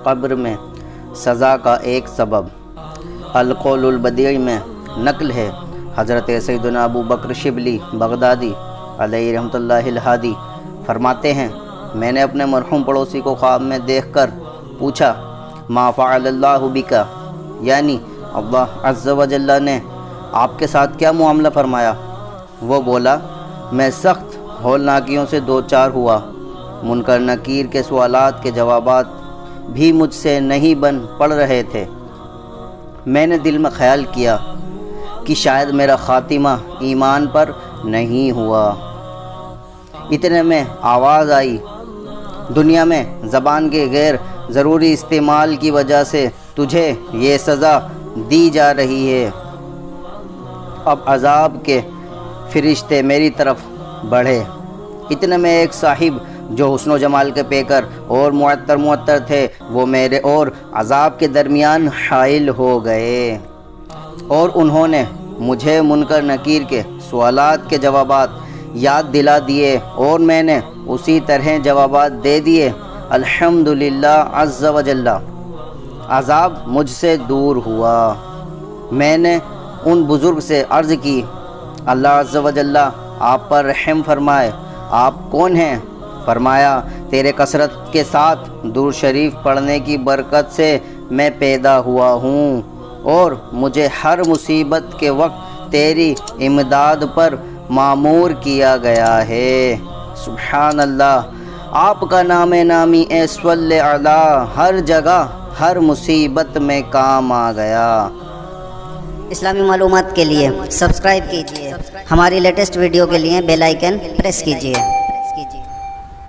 قبر میں سزا کا ایک سبب۔ القول البدیع میں نقل ہے، حضرت سیدنا ابو بکر شبلی بغدادی علیہ رحمۃ اللہ الہادی فرماتے ہیں، میں نے اپنے مرحوم پڑوسی کو خواب میں دیکھ کر پوچھا، ما فعل اللہ بکا، یعنی اللہ عز و جل نے آپ کے ساتھ کیا معاملہ فرمایا؟ وہ بولا، میں سخت ہولناکیوں سے دوچار ہوا، منکر نکیر کے سوالات کے جوابات بھی مجھ سے نہیں بن پڑ رہے تھے۔ میں نے دل میں خیال کیا کہ شاید میرا خاتمہ ایمان پر نہیں ہوا۔ اتنے میں آواز آئی، دنیا میں زبان کے غیر ضروری استعمال کی وجہ سے تجھے یہ سزا دی جا رہی ہے۔ اب عذاب کے فرشتے میری طرف بڑھے۔ اتنے میں ایک صاحب جو حسن و جمال کے پیکر اور معطر تھے، وہ میرے اور عذاب کے درمیان حائل ہو گئے اور انہوں نے مجھے منکر نکیر کے سوالات کے جوابات یاد دلا دیے اور میں نے اسی طرح جوابات دے دیے۔ الحمدللہ عز و جل، عذاب مجھ سے دور ہوا۔ میں نے ان بزرگ سے عرض کی، اللہ عز و جل آپ پر رحم فرمائے، آپ کون ہیں؟ فرمایا، تیرے کثرت کے ساتھ درود شریف پڑھنے کی برکت سے میں پیدا ہوا ہوں اور مجھے ہر مصیبت کے وقت تیری امداد پر معمور کیا گیا ہے۔ سبحان اللہ، آپ کا نام نامی اے صلی علی ہر جگہ ہر مصیبت میں کام آ گیا۔ اسلامی معلومات کے لیے سبسکرائب کیجیے، ہماری لیٹسٹ ویڈیو کے لیے بیل آئیکن پریس کیجیے۔